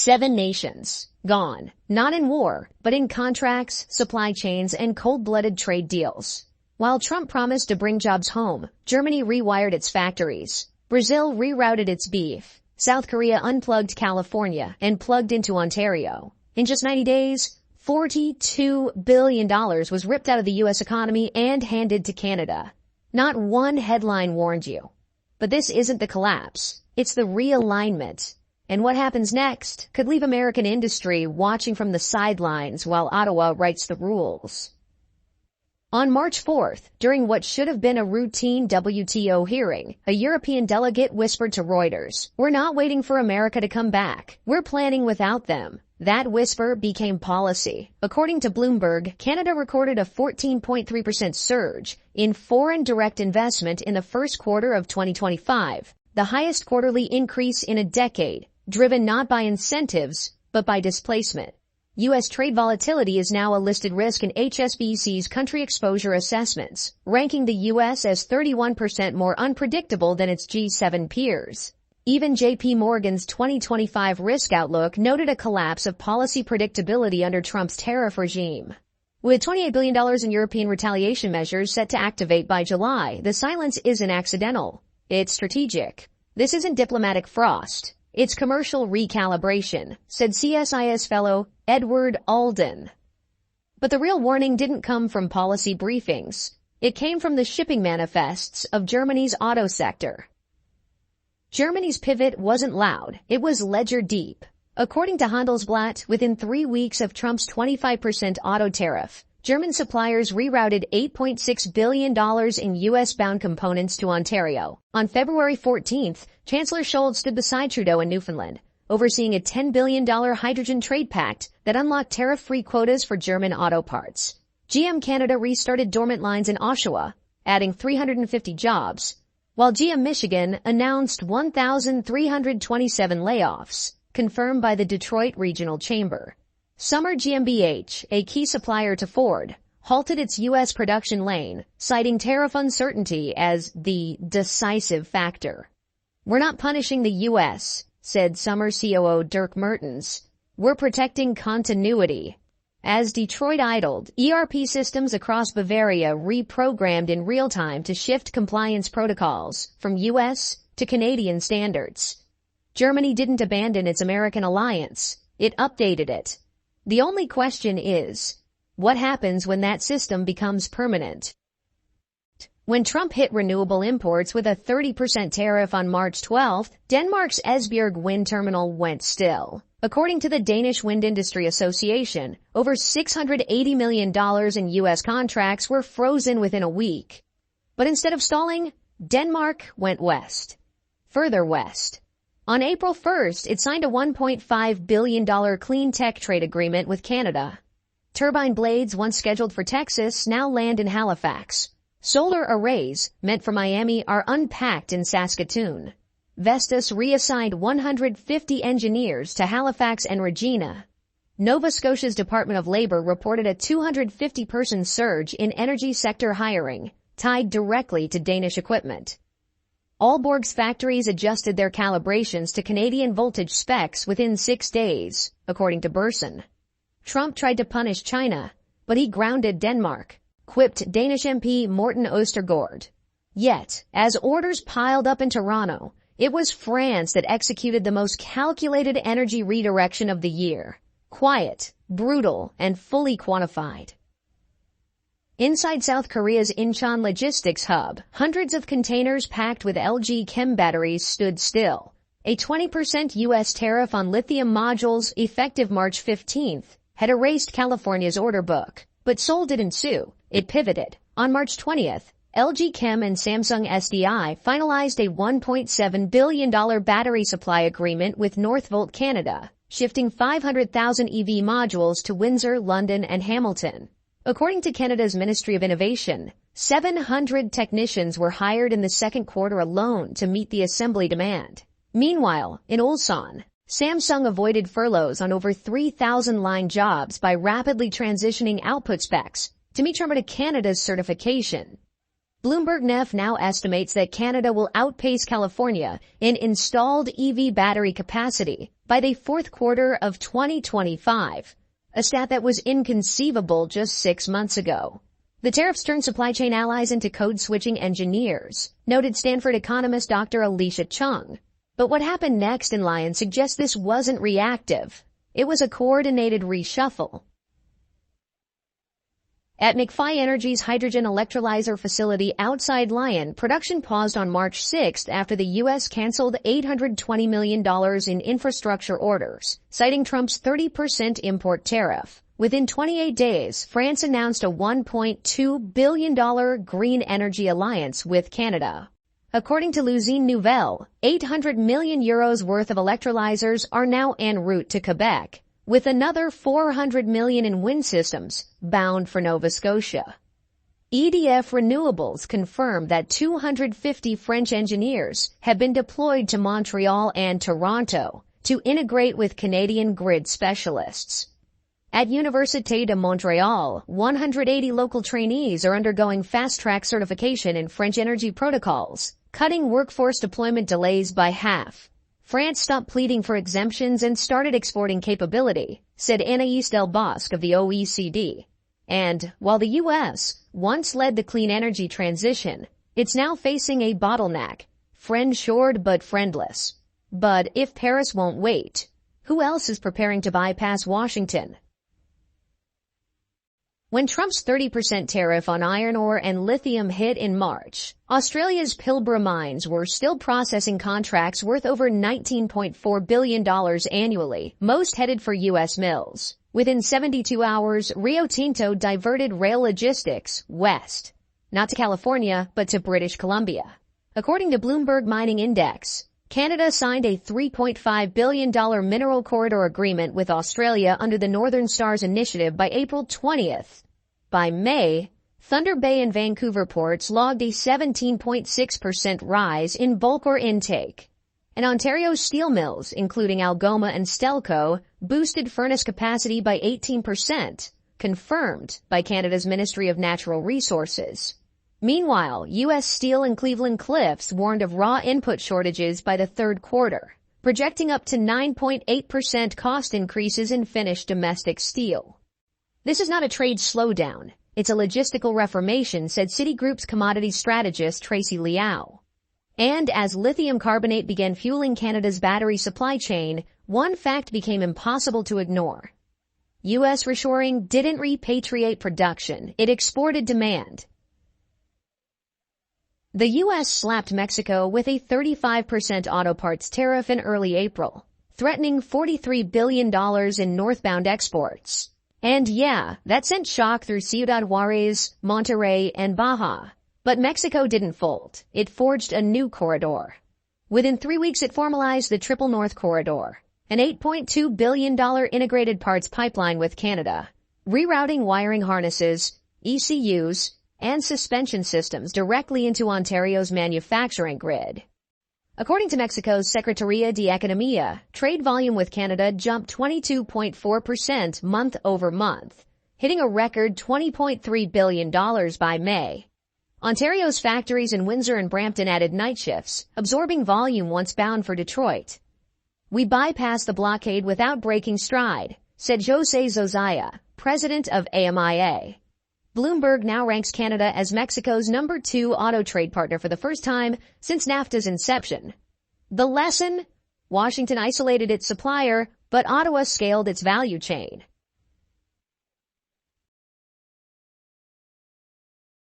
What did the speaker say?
7 nations gone, not in war, but in contracts, supply chains, and cold-blooded trade deals. While Trump promised to bring jobs home, Germany rewired its factories. Brazil rerouted its beef. South Korea unplugged California and plugged into Ontario. In just 90 days, $42 billion was ripped out of the U.S. economy and handed to Canada. Not one headline warned you. But this isn't the collapse. It's the realignment. And what happens next could leave American industry watching from the sidelines while Ottawa writes the rules. On March 4th, during what should have been a routine WTO hearing, a European delegate whispered to Reuters, "We're not waiting for America to come back. We're planning without them." That whisper became policy. According to Bloomberg, Canada recorded a 14.3% surge in foreign direct investment in the first quarter of 2025, the highest quarterly increase in a decade, driven not by incentives, but by displacement. U.S. trade volatility is now a listed risk in HSBC's country exposure assessments, ranking the U.S. as 31% more unpredictable than its G7 peers. Even J.P. Morgan's 2025 risk outlook noted a collapse of policy predictability under Trump's tariff regime. With $28 billion in European retaliation measures set to activate by July, the silence isn't accidental. It's strategic. This isn't diplomatic frost. It's commercial recalibration, said CSIS fellow Edward Alden. But the real warning didn't come from policy briefings. It came from the shipping manifests of Germany's auto sector. Germany's pivot wasn't loud. It was ledger deep. According to Handelsblatt, within 3 weeks of Trump's 25% auto tariff, German suppliers rerouted $8.6 billion in U.S.-bound components to Ontario. On February 14th, Chancellor Scholz stood beside Trudeau in Newfoundland, overseeing a $10 billion hydrogen trade pact that unlocked tariff-free quotas for German auto parts. GM Canada restarted dormant lines in Oshawa, adding 350 jobs, while GM Michigan announced 1,327 layoffs, confirmed by the Detroit Regional Chamber. Summer GmbH, a key supplier to Ford, halted its U.S. production lane, citing tariff uncertainty as the decisive factor. "We're not punishing the U.S.," said Summer COO Dirk Mertens. "We're protecting continuity." As Detroit idled, ERP systems across Bavaria reprogrammed in real time to shift compliance protocols from U.S. to Canadian standards. Germany didn't abandon its American alliance. It updated it. The only question is, what happens when that system becomes permanent? When Trump hit renewable imports with a 30% tariff on March 12th, Denmark's Esbjerg wind terminal went still. According to the Danish Wind Industry Association, over $680 million in U.S. contracts were frozen within a week. But instead of stalling, Denmark went west. Further west. On April 1st, it signed a $1.5 billion clean tech trade agreement with Canada. Turbine blades once scheduled for Texas now land in Halifax. Solar arrays meant for Miami are unpacked in Saskatoon. Vestas reassigned 150 engineers to Halifax and Regina. Nova Scotia's Department of Labor reported a 250-person surge in energy sector hiring, tied directly to Danish equipment. Aalborg's factories adjusted their calibrations to Canadian voltage specs within 6 days, according to Burson. Trump tried to punish China, but he grounded Denmark, quipped Danish MP Morten Østergaard. Yet, as orders piled up in Toronto, it was France that executed the most calculated energy redirection of the year. Quiet, brutal, and fully quantified. Inside South Korea's Incheon logistics hub, hundreds of containers packed with LG Chem batteries stood still. A 20% U.S. tariff on lithium modules effective March 15th had erased California's order book. But Seoul didn't sue. It pivoted. On March 20th, LG Chem and Samsung SDI finalized a $1.7 billion battery supply agreement with Northvolt Canada, shifting 500,000 EV modules to Windsor, London, and Hamilton. According to Canada's Ministry of Innovation, 700 technicians were hired in the second quarter alone to meet the assembly demand. Meanwhile, in Ulsan, Samsung avoided furloughs on over 3,000 line jobs by rapidly transitioning output specs to meet Canada's certification. Bloomberg now estimates that Canada will outpace California in installed EV battery capacity by the fourth quarter of 2025, a stat that was inconceivable just 6 months ago. The tariffs turned supply chain allies into code-switching engineers, noted Stanford economist Dr. Alicia Chung. But what happened next in Lion suggests this wasn't reactive. It was a coordinated reshuffle. At McPhy Energy's hydrogen electrolyzer facility outside Lyon, production paused on March 6 after the U.S. canceled $820 million in infrastructure orders, citing Trump's 30% import tariff. Within 28 days, France announced a $1.2 billion green energy alliance with Canada. According to L'Usine Nouvelle, 800 million euros worth of electrolyzers are now en route to Quebec, with another 400 million in wind systems bound for Nova Scotia. EDF Renewables confirmed that 250 French engineers have been deployed to Montreal and Toronto to integrate with Canadian grid specialists. At Université de Montréal, 180 local trainees are undergoing fast-track certification in French energy protocols, cutting workforce deployment delays by half. France stopped pleading for exemptions and started exporting capability, said Anaïs Delbosque of the OECD. And while the U.S. once led the clean energy transition, it's now facing a bottleneck, friend-shored but friendless. But if Paris won't wait, who else is preparing to bypass Washington? When Trump's 30% tariff on iron ore and lithium hit in March, Australia's Pilbara mines were still processing contracts worth over $19.4 billion annually, most headed for U.S. mills. Within 72 hours, Rio Tinto diverted rail logistics west, not to California, but to British Columbia. According to Bloomberg Mining Index, Canada signed a $3.5 billion mineral corridor agreement with Australia under the Northern Stars Initiative by April 20th. By May, Thunder Bay and Vancouver ports logged a 17.6% rise in bulk ore intake. And Ontario's steel mills, including Algoma and Stelco, boosted furnace capacity by 18%, confirmed by Canada's Ministry of Natural Resources. Meanwhile, U.S. Steel and Cleveland-Cliffs warned of raw input shortages by the third quarter, projecting up to 9.8% cost increases in finished domestic steel. This is not a trade slowdown. It's a logistical reformation, said Citigroup's commodities strategist Tracy Liao. And as lithium carbonate began fueling Canada's battery supply chain, one fact became impossible to ignore. U.S. reshoring didn't repatriate production. It exported demand. The U.S. slapped Mexico with a 35% auto parts tariff in early April, threatening $43 billion in northbound exports. And yeah, that sent shock through Ciudad Juarez, Monterrey, and Baja. But Mexico didn't fold. It forged a new corridor. Within 3 weeks, it formalized the Triple North Corridor, an $8.2 billion integrated parts pipeline with Canada, rerouting wiring harnesses, ECUs, and suspension systems directly into Ontario's manufacturing grid. According to Mexico's Secretaría de Economía, trade volume with Canada jumped 22.4% month over month, hitting a record $20.3 billion by May. Ontario's factories in Windsor and Brampton added night shifts, absorbing volume once bound for Detroit. We bypassed the blockade without breaking stride, said José Zozaya, president of AMIA. Bloomberg now ranks Canada as Mexico's number 2 auto trade partner for the first time since NAFTA's inception. The lesson? Washington isolated its supplier, but Ottawa scaled its value chain.